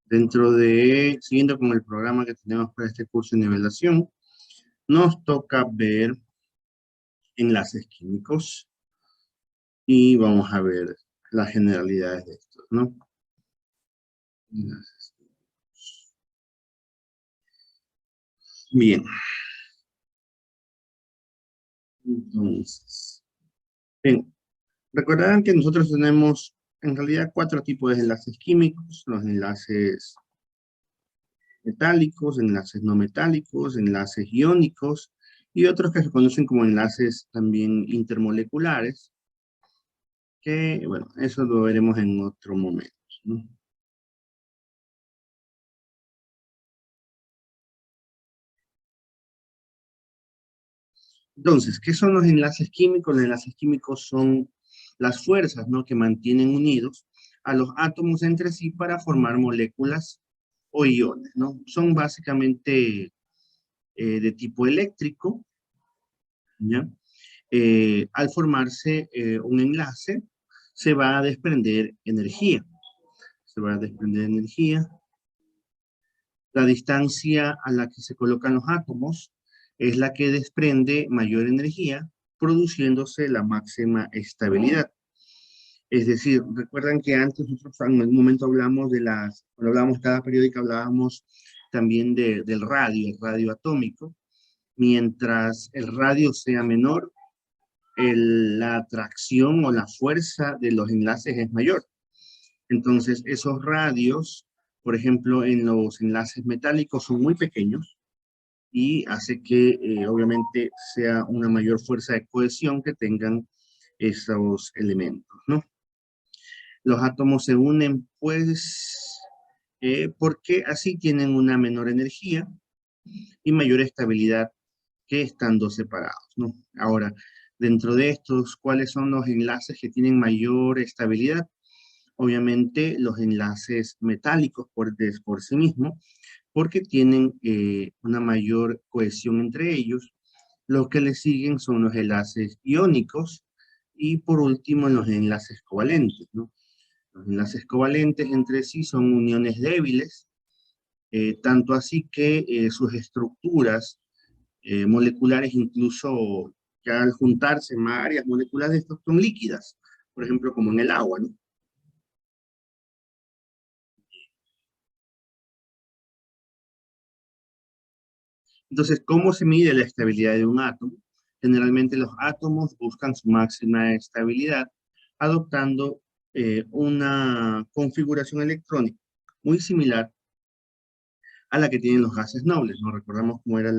Siguiendo con el programa que tenemos para este curso de nivelación, nos toca ver enlaces químicos y vamos a ver las generalidades de estos, ¿no? Enlaces. Bien. Entonces, bien, recordarán que nosotros tenemos en realidad 4 tipos de enlaces químicos: los enlaces metálicos, enlaces no metálicos, enlaces iónicos y otros que se conocen como enlaces también intermoleculares, que, bueno, eso lo veremos en otro momento, ¿no? Entonces, ¿qué son los enlaces químicos? Los enlaces químicos son las fuerzas, ¿no?, que mantienen unidos a los átomos entre sí para formar moléculas o iones, ¿no? Son básicamente de tipo eléctrico, ¿ya? Al formarse un enlace, se va a desprender energía. Se va a desprender energía. La distancia a la que se colocan los átomos es la que desprende mayor energía, produciéndose la máxima estabilidad. Es decir, recuerdan que antes nosotros en algún momento hablamos cuando hablábamos cada periódica, hablábamos también del radio, el radio atómico. Mientras el radio sea menor, la atracción o la fuerza de los enlaces es mayor. Entonces, esos radios, por ejemplo, en los enlaces metálicos son muy pequeños y hace que, obviamente, sea una mayor fuerza de cohesión que tengan esos elementos, ¿no? Los átomos se unen, pues, porque así tienen una menor energía y mayor estabilidad que estando separados, ¿no? Ahora, dentro de estos, ¿cuáles son los enlaces que tienen mayor estabilidad? Obviamente, los enlaces metálicos por sí mismos, porque tienen una mayor cohesión entre ellos. Los que le siguen son los enlaces iónicos y, por último, los enlaces covalentes, ¿no? Los enlaces covalentes entre sí son uniones débiles, tanto así que sus estructuras moleculares, incluso que al juntarse varias moléculas de estos son líquidas, por ejemplo, como en el agua, ¿no? Entonces, ¿cómo se mide la estabilidad de un átomo? Generalmente los átomos buscan su máxima estabilidad adoptando una configuración electrónica muy similar a la que tienen los gases nobles. Nos recordamos cómo era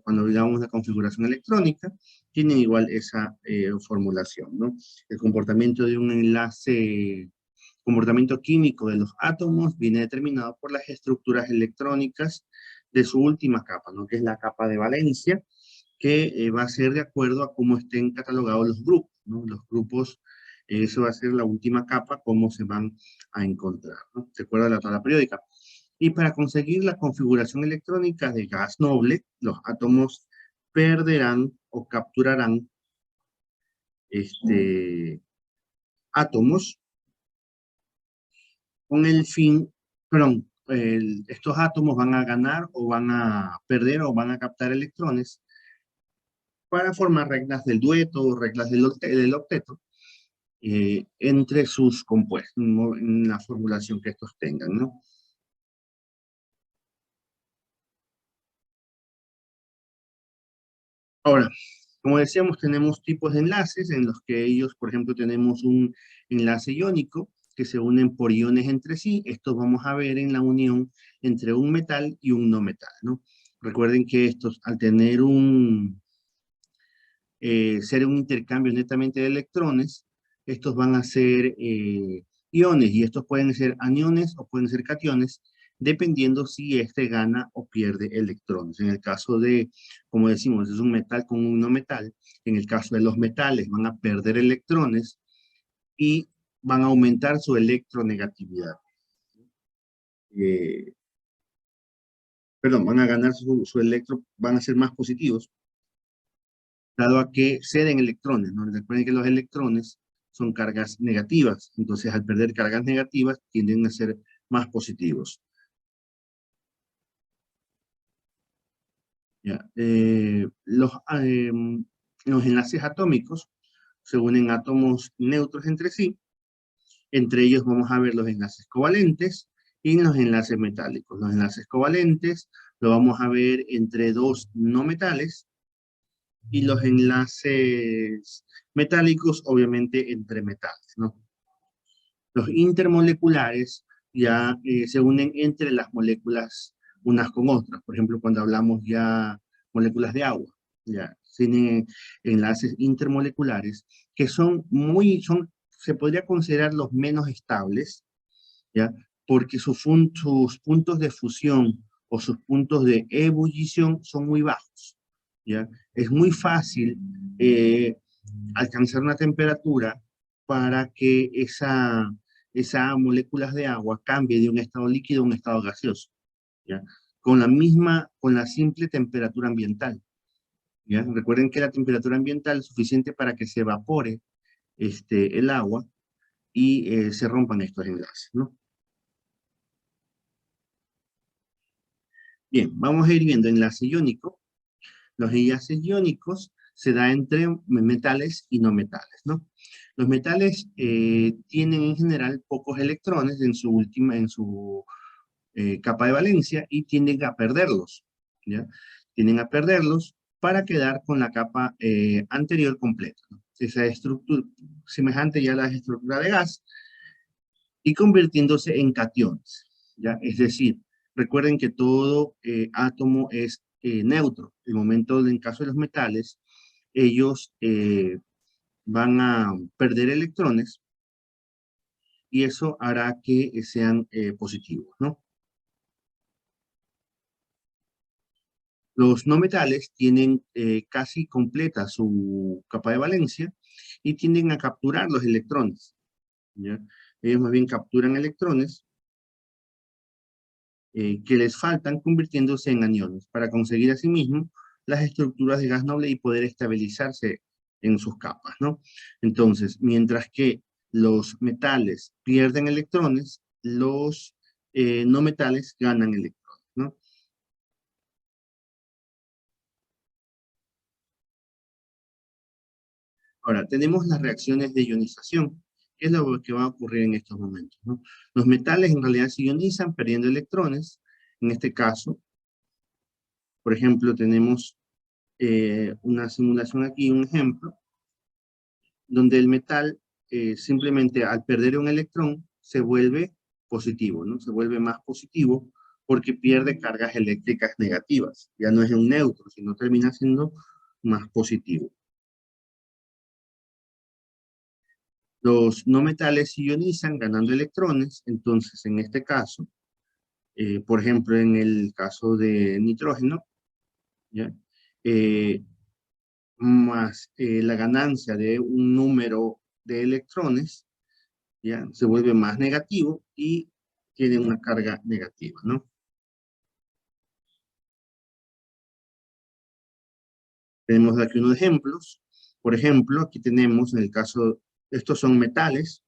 cuando digamos la configuración electrónica, tienen igual esa formulación, ¿no? El comportamiento de un enlace, comportamiento químico de los átomos viene determinado por las estructuras electrónicas de su última capa, ¿no?, que es la capa de valencia, que va a ser de acuerdo a cómo estén catalogados los grupos, ¿no? Los grupos, eso va a ser la última capa, cómo se van a encontrar, ¿no? ¿Se acuerda de la tabla periódica? Y para conseguir la configuración electrónica de gas noble, los átomos perderán o capturarán átomos con el fin, perdón, estos átomos van a ganar o van a perder o van a captar electrones para formar reglas del dueto o reglas del octeto entre sus compuestos, ¿no?, en la formulación que estos tengan, ¿no? Ahora, como decíamos, tenemos tipos de enlaces en los que ellos, por ejemplo, tenemos un enlace iónico que se unen por iones entre sí. Esto vamos a ver en la unión entre un metal y un no metal, ¿no? Recuerden que estos, al tener ser un intercambio netamente de electrones, estos van a ser iones, y estos pueden ser aniones o pueden ser cationes, dependiendo si este gana o pierde electrones. En el caso de, como decimos, es un metal con un no metal. En el caso de los metales van a perder electrones y van a aumentar su electronegatividad. Eh, Perdón, van a ganar van a ser más positivos, dado a que ceden electrones, ¿no? Recuerden que los electrones son cargas negativas, entonces al perder cargas negativas tienden a ser más positivos. ¿Ya? Los enlaces atómicos se unen átomos neutros entre sí. Entre ellos vamos a ver los enlaces covalentes y los enlaces metálicos. Los enlaces covalentes lo vamos a ver entre dos no metales y los enlaces metálicos obviamente entre metales, ¿no? Los intermoleculares ya se unen entre las moléculas unas con otras. Por ejemplo, cuando hablamos ya moléculas de agua, ya tienen enlaces intermoleculares que se podría considerar los menos estables, ¿ya? Porque sus puntos de fusión o sus puntos de ebullición son muy bajos, ¿ya? Es muy fácil alcanzar una temperatura para que esa moléculas de agua cambie de un estado líquido a un estado gaseoso, ¿ya? Con la simple temperatura ambiental, ¿ya? Recuerden que la temperatura ambiental es suficiente para que se evapore el agua y se rompan estos enlaces, ¿no? Bien, vamos a ir viendo enlace iónico. Los enlaces iónicos se dan entre metales y no metales, ¿no? Los metales tienen en general pocos electrones en su capa de valencia y tienden a perderlos, ¿ya? Tienden a perderlos para quedar con la capa anterior completa, ¿no? Esa estructura semejante ya a la estructura de gas y convirtiéndose en cationes, ¿ya? Es decir, recuerden que todo átomo es neutro. En caso de los metales, ellos van a perder electrones y eso hará que sean positivos, ¿no? Los no metales tienen casi completa su capa de valencia y tienden a capturar los electrones, ¿ya? Ellos más bien capturan electrones que les faltan convirtiéndose en aniones para conseguir asimismo las estructuras de gas noble y poder estabilizarse en sus capas, ¿no? Entonces, mientras que los metales pierden electrones, los no metales ganan electrones, ¿no? Ahora, tenemos las reacciones de ionización, que es lo que va a ocurrir en estos momentos, ¿no? Los metales en realidad se ionizan perdiendo electrones. En este caso, por ejemplo, tenemos una simulación aquí, un ejemplo, donde el metal simplemente al perder un electrón se vuelve positivo, ¿no? Se vuelve más positivo porque pierde cargas eléctricas negativas. Ya no es un neutro, sino termina siendo más positivo. Los no metales se ionizan ganando electrones, entonces en este caso, por ejemplo, en el caso de nitrógeno, ¿ya? Eh, más la ganancia de un número de electrones, ¿ya? Se vuelve más negativo y tiene una carga negativa, ¿no? Tenemos aquí unos ejemplos. Por ejemplo, aquí tenemos en el caso, estos son metales,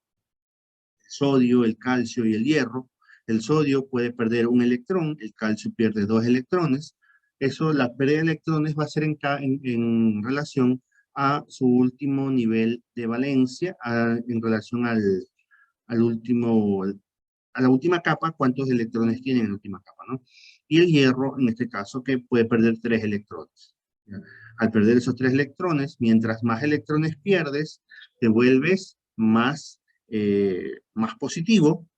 el sodio, el calcio y el hierro. El sodio puede perder un electrón, el calcio pierde dos electrones. Eso, la pérdida de electrones va a ser en relación a su último nivel de valencia, en relación al último, a la última capa, cuántos electrones tiene en la última capa, ¿no? Y el hierro, en este caso, que puede perder tres electrones, ¿ya? Al perder esos tres electrones, mientras más electrones pierdes, te vuelves más positivo.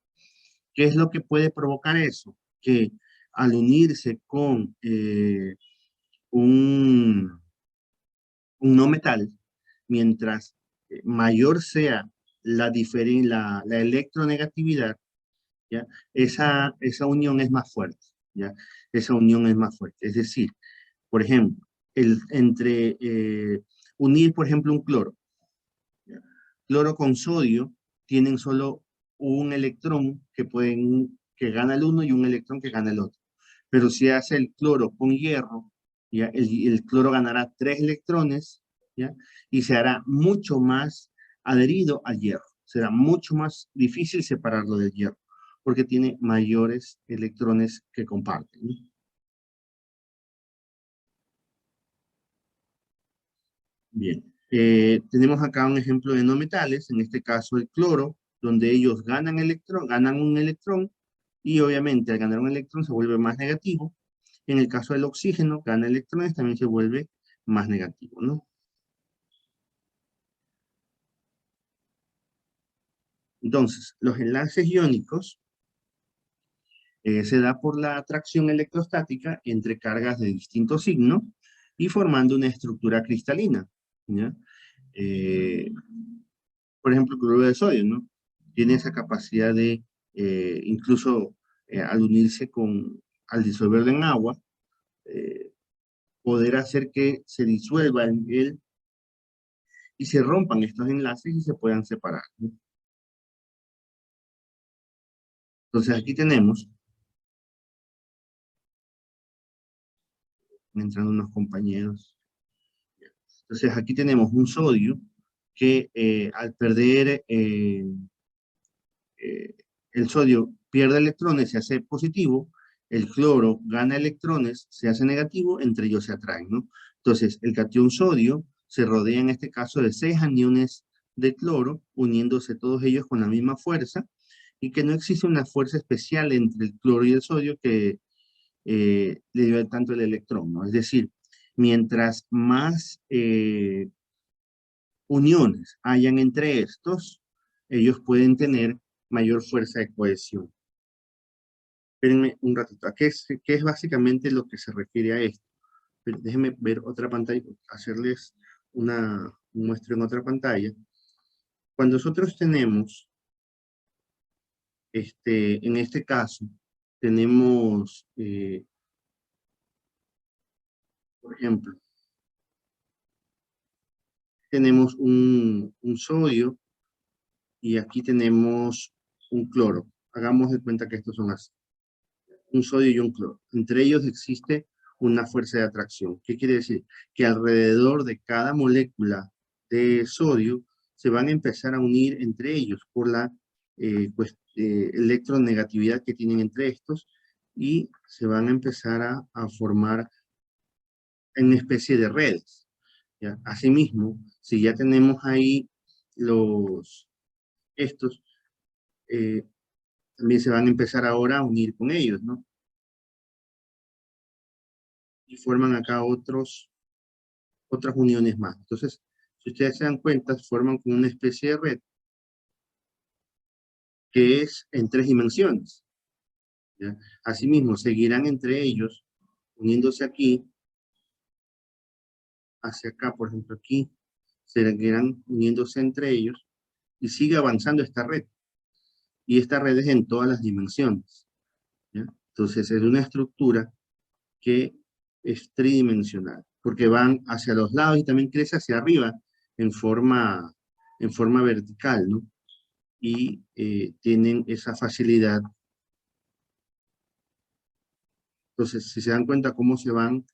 ¿Qué es lo que puede provocar eso? Que al unirse con un, un no metal, mientras mayor sea la electronegatividad, ¿ya? Esa unión es más fuerte, ¿ya? Esa unión es más fuerte. Es decir, por ejemplo, entre unir, por ejemplo, un cloro, ¿ya? Cloro con sodio tienen solo un electrón que gana el uno y un electrón que gana el otro. Pero si hace el cloro con hierro, ¿ya? El cloro ganará tres electrones, ¿ya? Y se hará mucho más adherido al hierro. Será mucho más difícil separarlo del hierro. porque tiene mayores electrones que comparten, ¿no? Bien, tenemos acá un ejemplo de no metales, en este caso el cloro, donde ellos ganan un electrón, y obviamente al ganar un electrón se vuelve más negativo. En el caso del oxígeno, gana electrones, también se vuelve más negativo, ¿no? Entonces, los enlaces iónicos se da por la atracción electrostática entre cargas de distinto signo y formando una estructura cristalina, ¿ya? Eh, por ejemplo, el cloruro de sodio, ¿no? Tiene esa capacidad de, incluso al unirse al disolverlo en agua, eh, poder hacer que se disuelva en él y se rompan estos enlaces y se puedan separar, ¿no? Entonces aquí tenemos, entrando unos compañeros, entonces aquí tenemos un sodio que al perder eh, el sodio pierde electrones, se hace positivo, el cloro gana electrones, se hace negativo, entre ellos se atraen, ¿no? Entonces, el catión sodio se rodea en este caso de 6 aniones de cloro, uniéndose todos ellos con la misma fuerza, y que no existe una fuerza especial entre el cloro y el sodio que le dio tanto el electrón, ¿no? Es decir, mientras más uniones hayan entre estos, ellos pueden tener mayor fuerza de cohesión. Espérenme un ratito. ¿Qué es básicamente lo que se refiere a esto? Pero déjenme ver otra pantalla, hacerles un muestro en otra pantalla. Cuando nosotros tenemos, en este caso, tenemos, por ejemplo, tenemos un sodio y aquí tenemos un cloro. Hagamos de cuenta que estos son así. Un sodio y un cloro. Entre ellos existe una fuerza de atracción. ¿Qué quiere decir? Que alrededor de cada molécula de sodio se van a empezar a unir entre ellos por la electronegatividad que tienen entre estos y se van a empezar a formar en una especie de redes, ¿ya? Asimismo, si ya tenemos ahí estos, eh, también se van a empezar ahora a unir con ellos, ¿no? Y forman acá otras uniones más. Entonces, si ustedes se dan cuenta, forman como una especie de red que es en 3 dimensiones, ¿ya? Asimismo, seguirán entre ellos, uniéndose aquí, hacia acá, por ejemplo, aquí, seguirán uniéndose entre ellos y sigue avanzando esta red. Y esta red es en todas las dimensiones, ¿ya? Entonces, es una estructura que es tridimensional, porque van hacia los lados y también crece hacia arriba en forma vertical, ¿no? Y tienen esa facilidad. Entonces, si se dan cuenta cómo se van